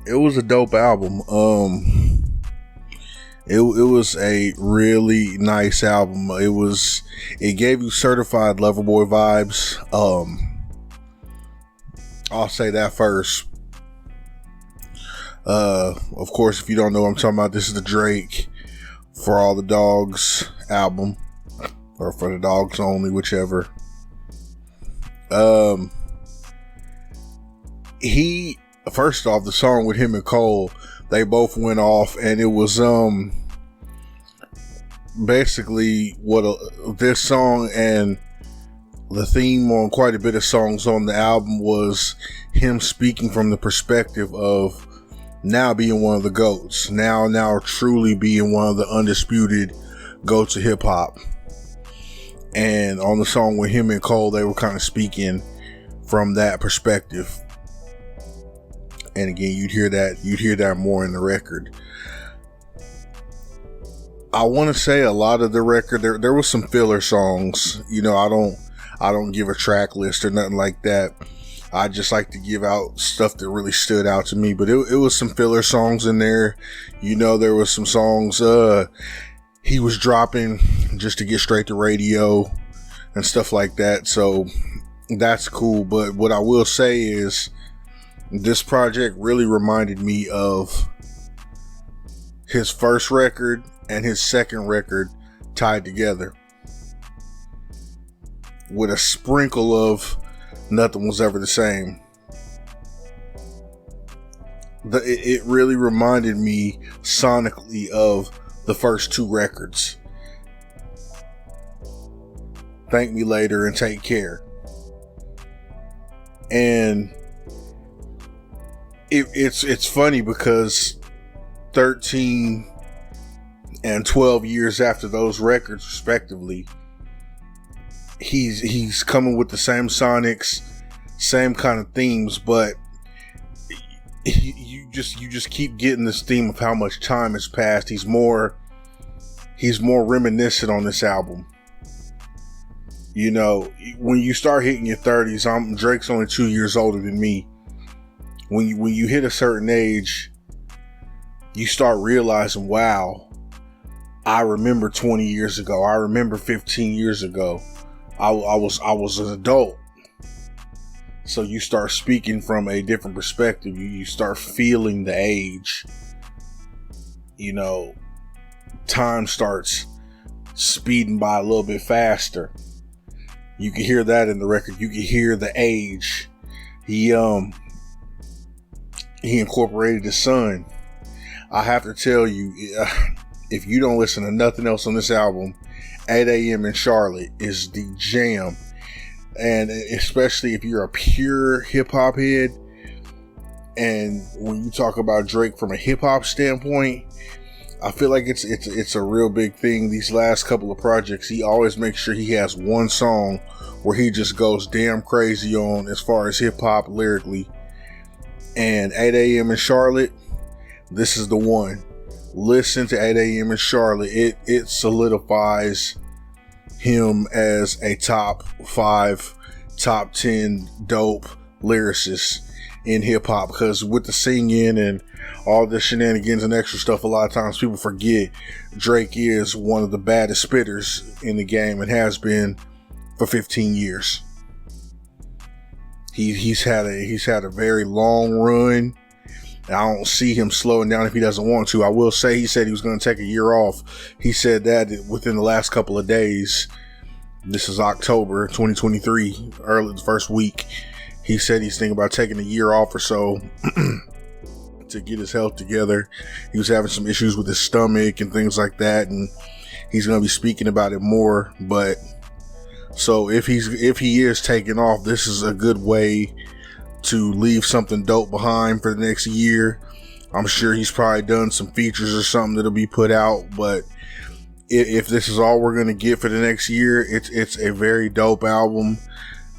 It was a dope album. It was a really nice album. It gave you Certified Lover Boy vibes. I'll say that first. Of course, if you don't know what I'm talking about, this is the Drake For All the Dogs album, or For the Dogs Only, whichever. First off, the song with him and Cole, they both went off, and it was basically this song and the theme on quite a bit of songs on the album was him speaking from the perspective of now being one of the GOATs, now truly being one of the undisputed GOATs of hip hop. And on the song with him and Cole, they were kind of speaking from that perspective. And again, you'd hear that more in the record. I want to say a lot of the record, there was some filler songs. You know, I don't give a track list or nothing like that. I just like to give out stuff that really stood out to me. But it was some filler songs in there. You know, there was some songs he was dropping just to get straight to radio and stuff like that. So that's cool. But what I will say is this project really reminded me of his first record and his second record tied together, with a sprinkle of Nothing Was Ever the Same. It really reminded me sonically of the first two records, Thank Me Later and Take Care. And it's funny because 13 and 12 years after those records respectively, he's coming with the same sonics, same kind of themes, but you just keep getting this theme of how much time has passed. He's more reminiscent on this album. You know, when you start hitting your 30s, Drake's only 2 years older than me. When you hit a certain age, you start realizing, wow, I remember 20 years ago. I remember 15 years ago. I was an adult. So you start speaking from a different perspective. You start feeling the age. You know, time starts speeding by a little bit faster. You can hear that in the record. You can hear the age. He incorporated his son. I have to tell you, if you don't listen to nothing else on this album, 8 a.m. in Charlotte is the jam. And especially if you're a pure hip hop head, and when you talk about Drake from a hip hop standpoint, I feel like it's a real big thing. These last couple of projects, he always makes sure he has one song where he just goes damn crazy on as far as hip hop lyrically. And 8 a.m. in Charlotte, this is the one. Listen to 8 a.m. in Charlotte. It solidifies him as a top 5, top 10 dope lyricist in hip hop, because with the singing and all the shenanigans and extra stuff, a lot of times people forget Drake is one of the baddest spitters in the game and has been for 15 years. He's had a very long run. I don't see him slowing down if he doesn't want to. I will say he said he was going to take a year off. He said that within the last couple of days. This is October 2023, early the first week. He said he's thinking about taking a year off or so to get his health together. He was having some issues with his stomach and things like that, and he's going to be speaking about it more. But so if he is taking off, this is a good way to leave something dope behind for the next year. I'm sure he's probably done some features or something that'll be put out, but if this is all we're going to get for the next year, it's a very dope album.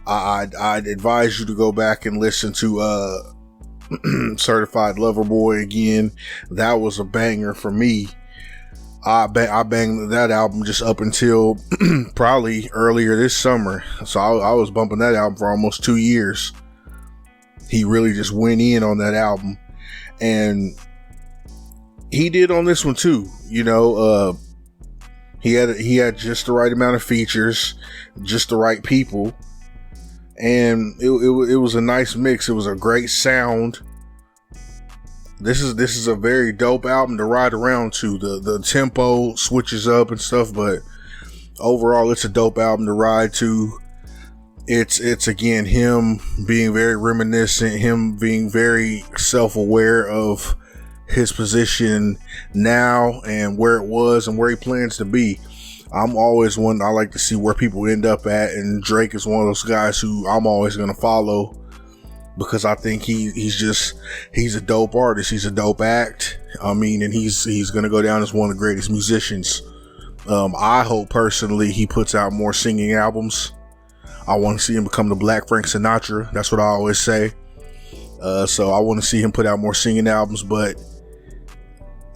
I'd advise you to go back and listen to Certified Lover Boy again. That was a banger for me. I banged that album just up until probably earlier this summer. So I was bumping that album for almost 2 years. He really just went in on that album. And he did on this one too. You know, he had just the right amount of features, just the right people, and it was a nice mix. It was a great sound. This is a very dope album to ride around to. The tempo switches up and stuff, but overall it's a dope album to ride to. It's again him being very reminiscent, him being very self-aware of his position now and where it was and where he plans to be. I'm always one, I like to see where people end up at, and Drake is one of those guys who I'm always going to follow, because I think he's a dope artist. He's a dope act. I mean, and he's going to go down as one of the greatest musicians. I hope personally he puts out more singing albums. I want to see him become the Black Frank Sinatra. That's what I always say. So I want to see him put out more singing albums. But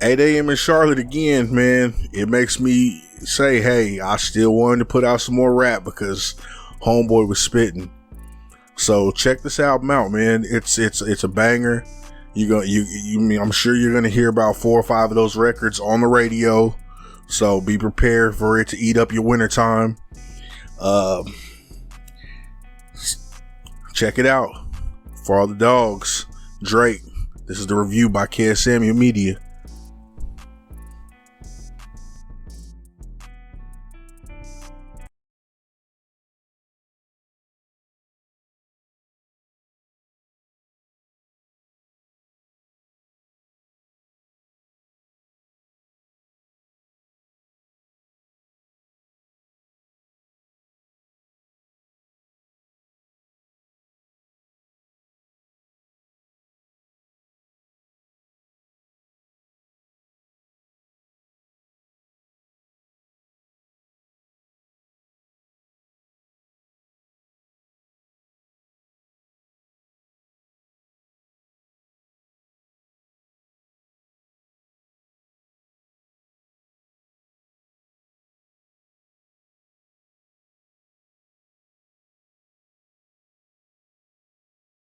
8 a.m. in Charlotte again, man, it makes me say, hey, I still wanted to put out some more rap because homeboy was spitting. So check this album out, man. It's a banger. I'm sure you're gonna hear about 4 or 5 of those records on the radio. So be prepared for it to eat up your winter time. Check it out. For all the dogs, Drake. This is the review by KSM Media.